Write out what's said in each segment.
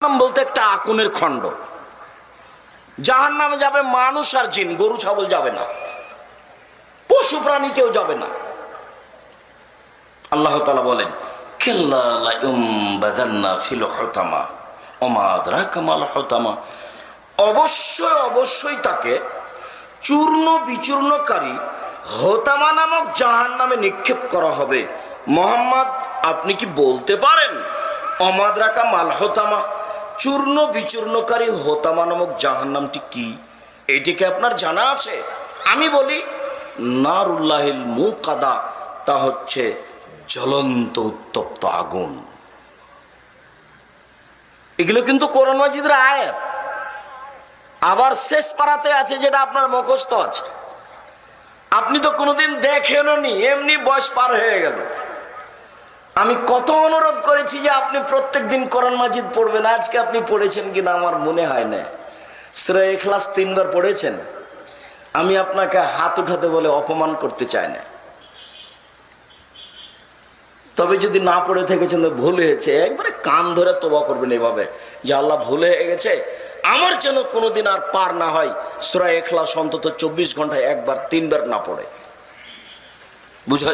জাহান্নাম বলতে একটা আগুনের খণ্ড। জাহান্নামে যাবে মানুষ আর জিন, গরু ছাগল যাবে না, পশু প্রাণী কেউ যাবে না। আল্লাহ তাআলা বলেন কাল্লা লা ইউমবাদান্না ফিল হুতামা ওমা আদরাকা মাল হুতামা, অবশ্যই অবশ্যই তাকে চূর্ণ বিচূর্ণকারী হোতামা নামক জাহান্নামে নিক্ষেপ করা হবে। মোহাম্মদ, আপনি কি বলতে পারেন ওমা আদরাকা মাল হুতামা, চূর্ণ বিচূর্ণকারী হোতামা নামক জাহান্নামটি কি? এটিকে আপনার জানা আছে? আমি বলি নারুল্লাহিল মুকাদা, তা হচ্ছে জ্বলন্ত উত্তপ্ত আগুন। এগুলো কিন্তু কোরআন মাজিদের আয়াত। আবার শেষ পারাতে আছে যেটা আপনার মুখস্থ আছে, আপনি তো কোনোদিন দেখেননি, এমনি বয়স পার হয়ে গেল। আমি কত অনুরোধ করেছি যে আপনি প্রত্যেক দিন কোরআন মাজিদ পড়বেন, আজকে আপনি পড়েছেন কিনা আমার মনে হয় না। সূরা ইখলাস 3 বার পড়েছেন। আমি আপনাকে হাত উঠাতে বলে অপমান করতে চাই না, তবে যদি না পড়ে থেকেছেন তো ভুল হয়েছে, একবারে কান ধরে তওবা করবেন এভাবে যে আল্লাহ ভুল হয়ে গেছে, আমার যেন কোনোদিন আর পার না হয় সূরা ইখলাস অন্তত 24 ঘন্টায় 1 বার 3 বার না পড়ে।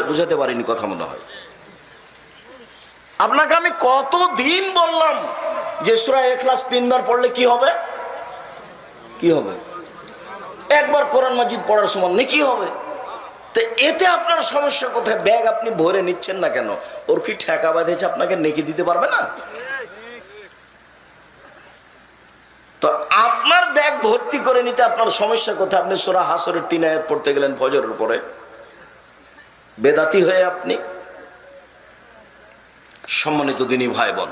বুঝাতে পারিনি কথা মনে হয়। আপনাকে আমি কতদিন বললাম যে সূরা ইখলাস 3 বার পড়লে কি হবে? কি হবে? একবার কোরআন মাজিদ পড়ার সমান নেকি হবে। তো এতে আপনার সমস্যা কোথায়? ব্যাগ আপনি ভরে নিচ্ছেন না কেন? ওর কি ঠেকা বাঁধেছে আপনাকে নেকি দিতে পারবে না? তো আপনার ব্যাগ ভর্তি করে নিতে আপনার সমস্যা কোথায়? আপনি সূরা হাসরের 3 আয়াত পড়তে গেলেন ফজরের পরে, বেদাতি হয়ে আপনি। সম্মানিত দিনী ভাই বোন,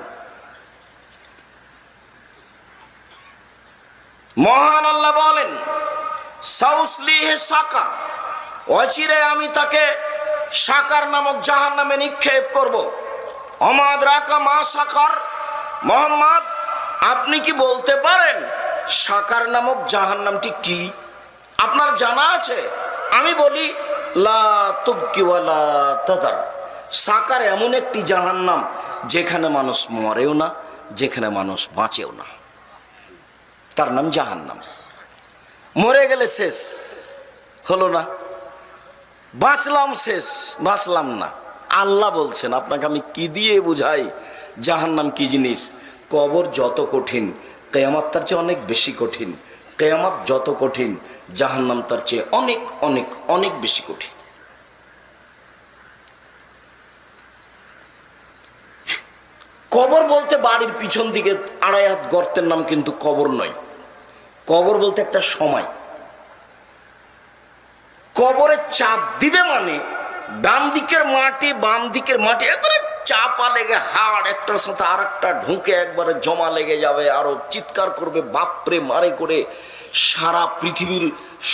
মহান আল্লাহ বলেন সাউসলিহে সাকার, অচিরে আমি তাকে সাকার নামক জাহান্নামে নিক্ষেপ করব। ওমা আদরাকা মা সাকার, মোহাম্মদ আপনি কি বলতে পারেন সাকার নামক জাহান্নামটি কি? আপনার জানা আছে? আমি বলি লা তুবকি ওয়ালা তাদার, সাকার এমন একটি জাহান্নাম যেখানে মানুষ মরেও না, যেখানে মানুষ বাঁচেও না, তার নাম জাহান্নাম। মরে গেলে শেষ হলো না, বাঁচলাম শেষ, বাঁচলাম না। আল্লাহ বলছেন, আপনাকে আমি কি দিয়ে বুঝাই জাহান্নাম কি জিনিস? কবর যত কঠিন, কিয়ামত তার চেয়ে অনেক বেশি কঠিন। কিয়ামত যত কঠিন, জাহান্নাম তার চেয়ে অনেক অনেক অনেক বেশি কঠিন। কবর বলতে বাড়ির পিছন দিকে 2.5 হাত গর্তের নাম কিন্তু কবর নয়। কবর বলতে একটা সময়। কবরে চাপ দিবে মানে ডান দিকের মাটি বাম দিকের মাটি একবারে চাপা লেগে হাড় একটার সাথে আর একটা ঢুকে একবারে জমা লেগে যাবে, আরো চিৎকার করবে বাপরে মারে করে। সারা পৃথিবীর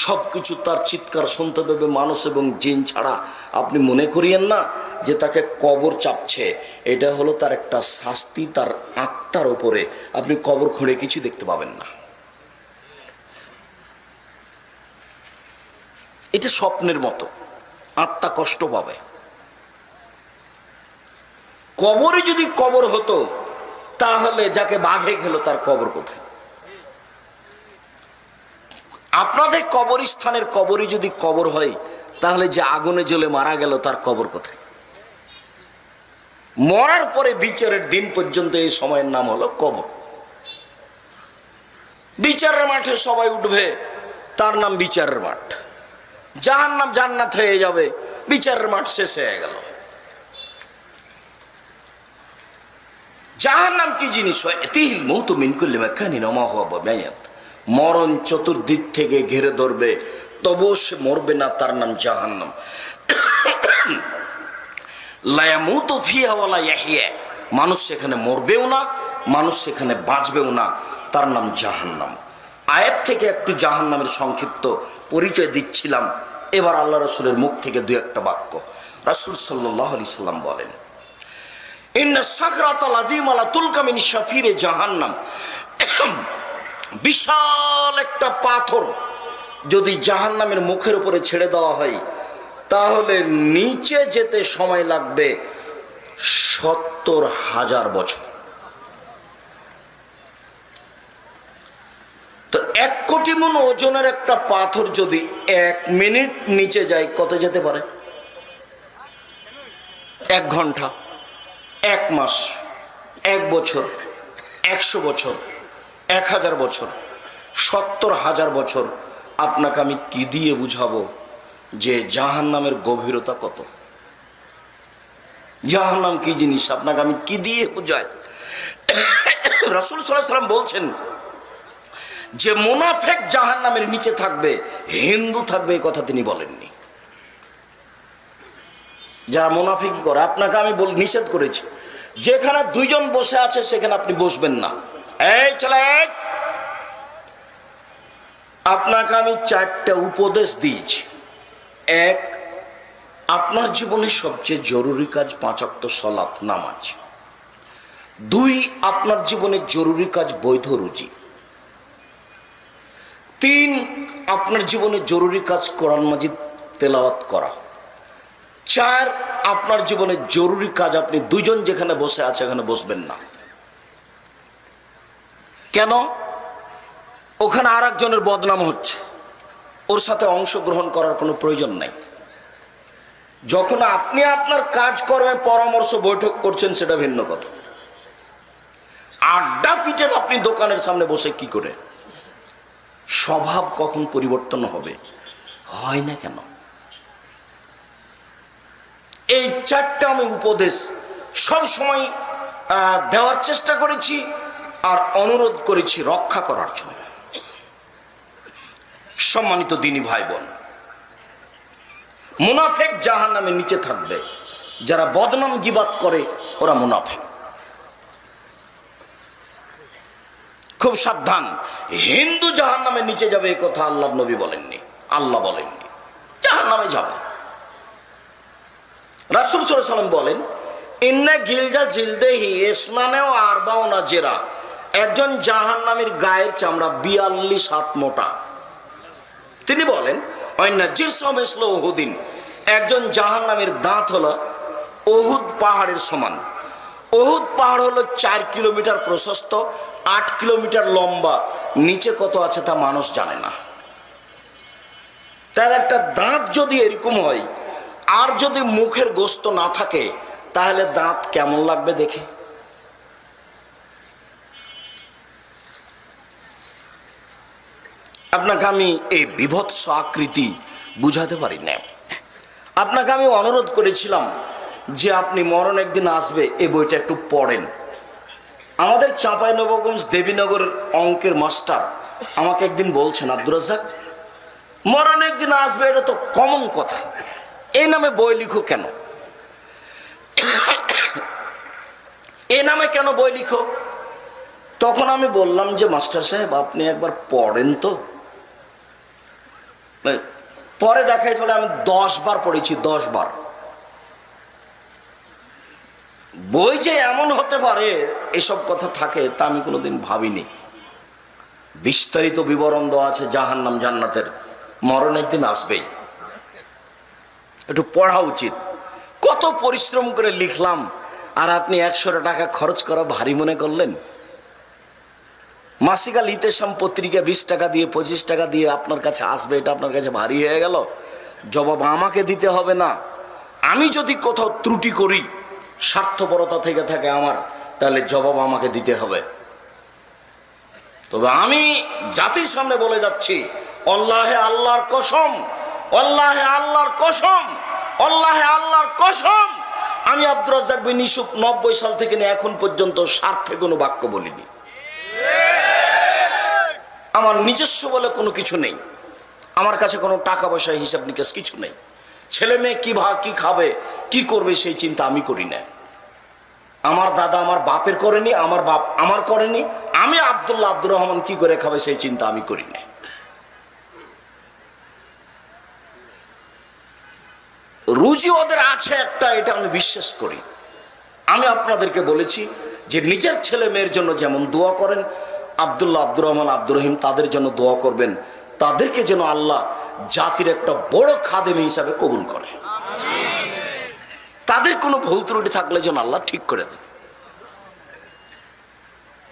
সবকিছু তার চিৎকার শুনতে পাবে, মানুষ এবং জিন ছাড়া। আপনি মনে করিয়েন না যে তাকে কবর চাপছে, এটা হলো তার একটা শাস্তি তার আত্মার উপরে। আপনি কবর খুঁড়ে কিছু দেখতে পাবেন না, এটা স্বপ্নের মতো, আত্মা কষ্ট পাবে। কবরে যদি কবর হতো তাহলে যাকে বাঘে খেলো তার কবর কোথায়? আপনাদের কবরস্থানের কবরই যদি কবর হয় তাহলে যে আগুনে জ্বলে মারা গেল তার কবর কোথায়? মরার পরে বিচারের দিন পর্যন্ত এই সময়ের নাম হলো কবর। বিচারের মাঠে সবাই উঠবে, তার নাম বিচারের মাঠ। জাহান্নাম জান্নাত হয়ে যাবে, বিচারের মাঠ শেষ হয়ে গেল। জাহান্নাম কি জিনিস? তিল মৌতু মিন কুল্লি মাকানিন ওয়া মা হুয়া বিমাইয়াত, মরণ চতুর্দিক থেকে ঘিরে ধরবে, তবুও সে মরবে না, তার নাম জাহান্নাম। লা ইয়ামুতু ফিহা ওয়া লা ইয়াহইয়া, মানুষ সেখানে মরবেও না, মানুষ সেখানে বাঁচবেও না, তার নাম জাহান্নাম। আয়াত থেকে একটু জাহান্নামের সংক্ষিপ্ত পরিচয় দিচ্ছিলাম। এবার আল্লাহ রাসূলের মুখ থেকে 2-1টা বাক্য। রাসূল সাল্লাল্লাহু আলাইহি সাল্লাম বলেন ইন্না সাকরাতাল আযীমা লা তুলকা মিন শাফিরে জাহান্নাম, বিশাল একটা পাথর যদি জাহান্নামের মুখের উপরে ছেড়ে দেওয়া হয় তাহলে নিচে যেতে সময় লাগবে 70,000 বছর। কোটি মন ওজনের একটা পাথর যদি 1 মিনিট নিচে যায় কত যেতে পারে? 1 ঘন্টা, 1 মাস, 1 বছর, 100 বছর, 1000 বছর, 70,000 বছর। আপনাকে আমি কি দিয়ে বুঝাবো যে জাহান্নামের গভীরতা কত? জাহান্নাম কি জিনিস আপনাকে আমি কি দিয়ে বুঝাই? রাসূল সাল্লাল্লাহু আলাইহি ওয়াসাল্লাম বলছেন যে মুনাফিক জাহান্নামের নিচে থাকবে, হিন্দু থাকবে, এই কথা তিনি বলেননি। যারা মুনাফিকি করে আপনাকে আমি নিষেধ করেছি, যেখানে 2 জন বসে আছে সেখানে আপনি বসবেন না। এই ছেলে, আপনাকে আমি 4টা উপদেশ দিয়েছি। 1, আপনার জীবনে সবচেয়ে জরুরি কাজ 5 ওয়াক্ত সালাত নামাজ। 2, আপনার জীবনে জরুরি কাজ বৈধ রুজি। 3, আপনার জীবনে জরুরি কাজ কোরআন মাজিদ তেলাওয়াত করা। 4, আপনার জীবনে জরুরি কাজ আপনি 2 জন যেখানে বসে আছে এখানে বসবেন না। কেন? ওখানে আর একজনের বদনাম হচ্ছে, ওর সাথে অংশগ্রহণ করার কোনো প্রয়োজন নাই। যখন আপনি আপনার কাজকর্মে পরামর্শ বৈঠক করছেন সেটা ভিন্ন কথা। আড্ডা পিটেন আপনি দোকানের সামনে বসে কি করে? স্বভাব কখন পরিবর্তন হবে? হয় না কেন? এই 4টা আমি উপদেশ সব সময় দেওয়ার চেষ্টা করেছি আর অনুরোধ করেছি রক্ষা করার জন্য। সম্মানিত দিনী ভাই বোন, মুনাফিক জাহান্নামের নিচে থাকবে। যারা বদনাম গীবাত করে ওরা মুনাফিক। খুব সাবধান, হিন্দু জাহান্নামের নিচে যাবে এই কথা আল্লাহর নবী বলেননি, আল্লাহ বলেননি। জাহান্নামে যাবে। রাসূল সাল্লাল্লাহু আলাইহি ওয়াসাল্লাম বলেন, ইন্না গিলজা জিলদেহি ইসনানেও আরবাউনা জেরা। একজন জাহান্নামীর গায়ের চামড়া 42 হাত মোটা। তিনি বলেন, অন্না জিরসাম ইসলা উহুদিন। একজন জাহান্নামীর দাঁত হলো উহুদ পাহাড়ের সমান। উহুদ পাহাড় হলো 4 কিলোমিটার প্রশস্ত, 8 কিলোমিটার লম্বা। নিচে কত আছে তা মানুষ জানে না। তার একটা দাঁত যদি এরকম হয় আর যদি মুখের গোস্ত না থাকে তাহলে দাঁত কেমন লাগবে দেখে? আপনাকে আমি এই বিভৎস আকৃতি বুঝাতে পারি না। আপনাকে আমি অনুরোধ করেছিলাম যে আপনি মরণ একদিন আসবে, এই বইটা একটু পড়েন। আমাদের চাঁপাইনবাবগঞ্জ দেবীনগরের অঙ্কের মাস্টার আমাকে একদিন বলছেন, আব্দুর রাজ্জাক, মরণ একদিন আসবে, এটা তো কমন কথা, এই নামে বই লিখো কেন? এই নামে কেন বই লিখো? তখন আমি বললাম যে মাস্টার সাহেব আপনি একবার পড়েন তো। পরে দেখাই বলে আমি 10 বার পড়েছি, 10 বার। বই যে এমন হতে পারে এসব কথা থাকে তা আমি কোনোদিন ভাবিনি। বিস্তারিত বিবরণ দেওয়া আছে জাহান্নাম জান্নাতের, মরণ একদিন আসবেই। একটু পড়া উচিত। কত পরিশ্রম করে লিখলাম আর আপনি 100 টাকা খরচ করা ভারী মনে করলেন। মাসিকাল ইতেসাম পত্রিকা 20 টাকা দিয়ে 25 টাকা দিয়ে আপনার কাছে আসবে, এটা আপনার কাছে ভারী হয়ে গেল। জবাব আমাকে দিতে হবে না। আমি যদি কোথাও ত্রুটি করি, স্বার্থপরতা থেকে থাকে আমার, তাহলে জবাব আমাকে দিতে হবে। তবে আমি জাতির সামনে বলে যাচ্ছি, আল্লাহে আল্লাহর কসম, আল্লাহে আল্লাহর কসম, আল্লাহে আল্লাহর কসম, আমি আব্দুর রাজ্জাক বিন ইউসুফ 90 সাল থেকে নিয়ে এখন পর্যন্ত স্বার্থে কোনো বাক্য বলিনি। আমার নিজস্ব বলে কোনো কিছু নেই। আমার কাছে কোনো টাকা পয়সা হিসাব নিকাশ কিছু নেই। ছেলে মেয়ে কি খাবে কি করবে সেই চিন্তা আমি করি না। আমার দাদা আমার বাপের করেনি, আমার বাপ আমার করেনি। আমি আব্দুল্লাহ আব্দুর রহমান কি করে খাবে সেই চিন্তা আমি করি না। রুজি ওদের আছে একটা, এটা আমি বিশ্বাস করি। আমি আপনাদেরকে বলেছি যে নিজের ছেলে মেয়ের জন্য যেমন দোয়া করেন, আব্দুল্লাহ আব্দুর রহমান আব্দুর রহিম তাদের জন্য দোয়া করবেন, তাদেরকে যেন আল্লাহ জাতির একটা বড় খাদেম হিসাবে কবুল করে। তাদের কোনো ভুল ত্রুটি থাকলে যেন আল্লাহ ঠিক করে দেন।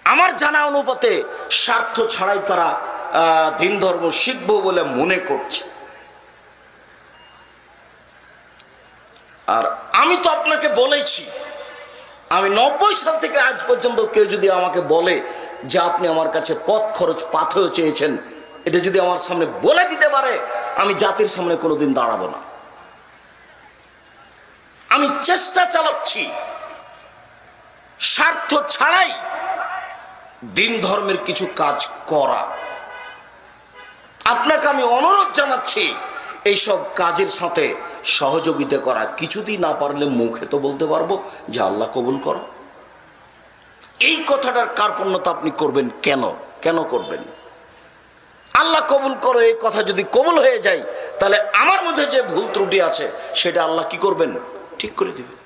আমার জানা অনুপাতে স্বার্থ ছাড়াই তারা দিন ধর্ম শিখবো বলে মনে করছে। আর আমি তো আপনাকে বলেছি, আমি 90 সাল থেকে আজ পর্যন্ত কেউ যদি আমাকে বলে যে আপনি আমার কাছে পথ খরচ পাথেয় চেয়েছেন, এটা যদি আমার সামনে বলে দিতে পারে, আমি জাতির সামনে কোনোদিন দাঁড়াবো না। আমি চেষ্টা চালাচ্ছি স্বার্থ ছাড়াই দিন ধর্মের কিছু কাজ করা। আপনাকে আমি অনুরোধ জানাচ্ছি এইসব কাজের সাথে সহযোগিতা করা। কিছুতেই না পারলে মুখে তো বলতে পারবো যে আল্লাহ কবুল করো। এই কথাটার কার্পণ্যতা আপনি করবেন কেন? কেন করবেন? আল্লাহ কবুল করো এই কথা যদি কবুল হয়ে যায়, তাহলে আমার মধ্যে যে ভুল ত্রুটি আছে সেটা আল্লাহ কি করবেন? ঠিক করে দিবেন।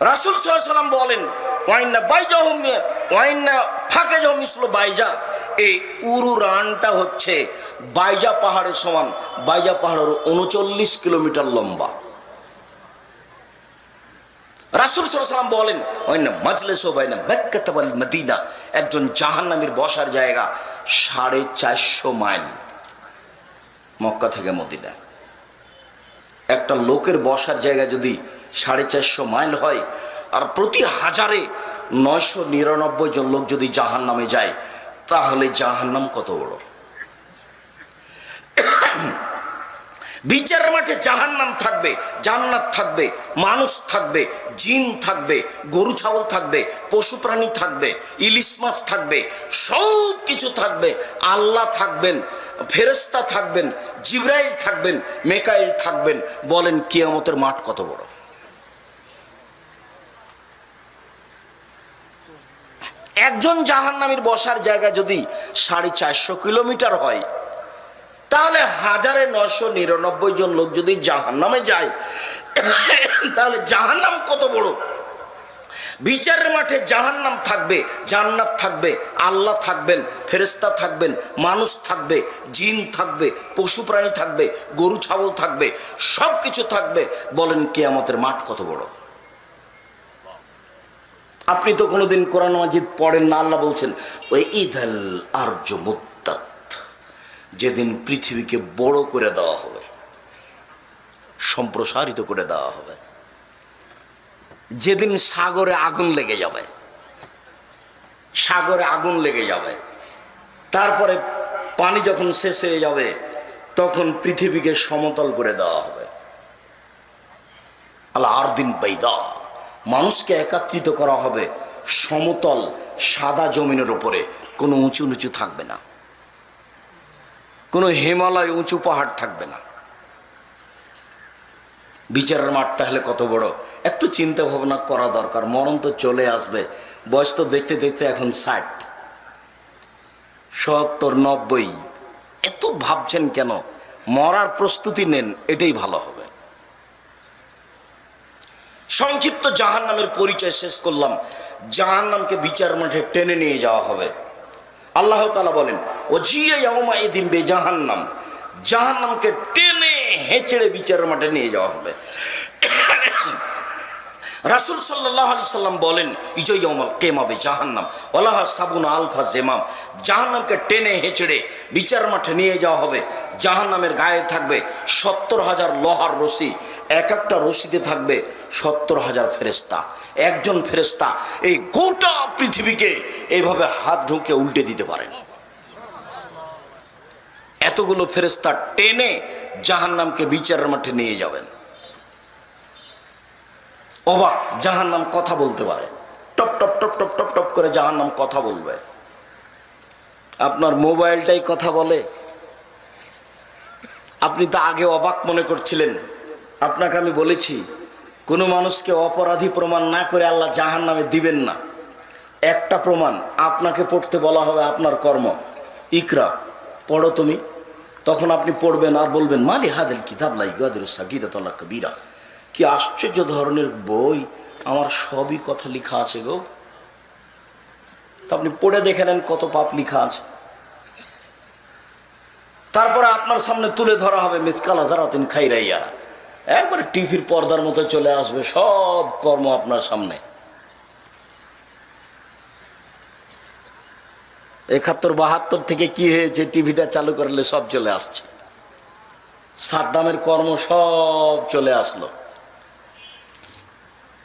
রাসূল সাল্লাল্লাহু আলাইহি ওয়াসাল্লাম বলেন, ওয়াইন্না বাইজাহুম ওয়াইন্না ফাকাজাহুম মিসলু বাইজা। এই উরুরানটা হচ্ছে বাইজা পাহাড়ের সমান। বাইজা পাহাড়ের 39 কিলোমিটার লম্বা। রাসূল সাল্লাল্লাহু আলাইহি ওয়াসাল্লাম বলেন, ওয়াইন্না মাজলিসু বাইনা মক্কা ওয়াল মদিনা। একজন জাহান্নামীর বসার জায়গা 450 মাইল মক্কা থেকে মদিনা। একটা লোকের বসার জায়গা যদি 450 মাইল হয়, আর প্রতি হাজারে 999 জন লোক যদি জাহান্নামে যায়, তাহলে জাহান্নাম কত বড়! বিচারের মাঠে জাহান্নাম থাকবে, জান্নাত থাকবে, মানুষ থাকবে, জিন থাকবে, গরু ছাগল থাকবে, পশু প্রাণী থাকবে, ইলিশ মাছ থাকবে, সব কিছু থাকবে। আল্লাহ থাকবেন, ফেরেশতা থাকবেন, জিবরাইল থাকবেন, মেকাইল থাকবেন। বলেন কিয়ামতের মাঠ কত বড়! একজন জাহান্নামীর বসার জায়গা যদি 450 কিলোমিটার হয়, তাহলে 1999 জন লোক যদি জাহান্নামে যায়, তাহলে জাহান্নাম কত বড়! বিচারের মাঠে জাহান্নাম থাকবে, জান্নাত থাকবে, আল্লাহ থাকবেন, ফেরেশতা থাকবেন, মানুষ থাকবে, জিন থাকবে, পশু প্রাণী থাকবে, গরু ছাগল থাকবে, সব কিছু থাকবে। বলেন কিয়ামতের মাঠ কত বড়! আপনি তো কোনোদিন কোরআন মাজিদ পড়েন না। আল্লাহ বলছেন, ওই ইদাল আরজু মুদ্দাত, যেদিন পৃথিবীকে বড় করে দেওয়া হবে, সম্প্রসারিত করে দেওয়া হবে, যেদিন সাগরে আগুন লেগে যাবে, সাগরে আগুন লেগে যাবে, তারপরে পানি যখন শেষ হয়ে যাবে, তখন পৃথিবীকে সমতল করে দেওয়া হবে। আল্লাহ আরদিন বাইদা, মানুষকে একত্রিত করা হবে সমতল সাদা জমিনের উপরে। কোনো উঁচু নিচু থাকবে না, কোনো হিমালয় উঁচু পাহাড় থাকবে না। বিচারের মাঠ তাহলে কত বড়! একটু চিন্তা ভাবনা করা দরকার। মরণ তো চলে আসবে, বয়স তো দেখতে দেখতে এখন 60, 70, 90। এত ভাবছেন কেন? মরার প্রস্তুতি নেন, এটাই ভালো হবে। সংক্ষিপ্ত জাহান্নামের পরিচয় শেষ করলাম। জাহান্নামকে বিচার মাঠে টেনে নিয়ে যাওয়া হবে। আল্লাহ তাআলা বলেন, ওজিয়া ইয়াউমা ইদিন বে জাহান্নাম, জাহান্নামকে টেনে হেঁচড়ে বিচারের মাঠে নিয়ে যাওয়া হবে। রাসূল সাল্লাল্লাহু আলাইহি সাল্লাম বলেন, ইজা ইয়াউমাল কিয়ামা বে জাহান্নাম ওয়ালাহা সাবুনা আলফা জিমাম। জাহান্নামকে টেনে হেঁচড়ে বিচার মাঠে নিয়ে যাওয়া হবে। জাহান্নামের গায়ে থাকবে 70,000 লোহার রশি, এক একটা রশিতে থাকবে 70,000 ফেরেশতা। একজন ফেরেশতা এই গোটা পৃথিবীকে এইভাবে হাত ঢুকে উল্টে দিতে পারেন। এতগুলো ফেরেশতা টেনে জাহান্নামকে বিচারের মাঠে নিয়ে যাবেন। অবাক, জাহান্নাম কথা বলতে পারে, টপ টপ টপ টপ টপ টপ করে জাহান্নাম কথা বলবে। আপনার মোবাইলটাই কথা বলে। আপনি তো আগে অবাক মনে করছিলেন। আপনাকে আমি বলেছি, কোনো মানুষকে অপরাধী প্রমাণ না করে আল্লাহ জাহান্নামে দিবেন না। একটা প্রমাণ, আপনাকে পড়তে বলা হবে আপনার কর্ম, ইকরা, পড়ো তুমি। তখন আপনি পড়বেন আর বলবেন, মালি হাদিল কিতাব লা ইগাদিরু সাগীরাতান ওয়ালা কাবীরা। কি আশ্চর্য ধরনের বই, আমার সবই কথা লেখা আছে গো। তা আপনি পড়ে দেখে নেন কত পাপ লেখা আছে। তারপরে আপনার সামনে তুলে ধরা হবে মিসকালা যারাতিন খাইরাইয়া, একবারে টিভির পর্দার মতো চলে আসবে সব কর্ম আপনার সামনে। 71-72 থেকে কি হয়েছে টিভিটা চালু করলে সব চলে আসছে, সাদ্দামের কর্ম সব চলে আসলো,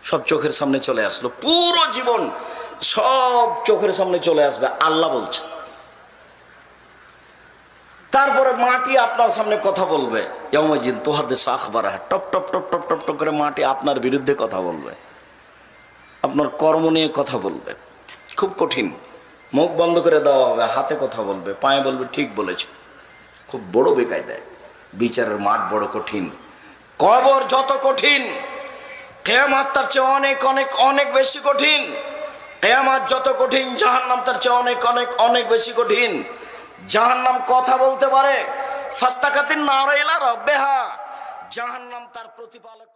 সব চোখের সামনে চলে আসলো, পুরো জীবন সব চোখের সামনে চলে আসবে আল্লাহ বলছে। তারপরে মাটি আপনার সামনে কথা বলবে, ইয়াউমাইজিন তুহাদ্দিসু আখবারাহা, টপ টপ টপ টপ টপ টপ করে মাটি আপনার বিরুদ্ধে কথা বলবে, আপনার কর্ম নিয়ে কথা বলবে। খুব কঠিন। মুখ বন্ধ করে দেওয়া হবে, হাতে কথা বলবে, পায়ে বলবে ঠিক বলেছে। খুব বড় বেকায়দায় বিচারের মাঠ বড় কঠিন। কবর যত কঠিন, কিয়ামত তার চেয়ে অনেক অনেক অনেক বেশি কঠিন। কিয়ামত যত কঠিন, জাহান্নাম তার চেয়ে অনেক অনেক অনেক বেশি কঠিন। জাহান্নাম কথা বলতে পারে, ফাস্তাকাতিন নার ইলা রাব্বিহা, জাহান্নাম তার প্রতিপালক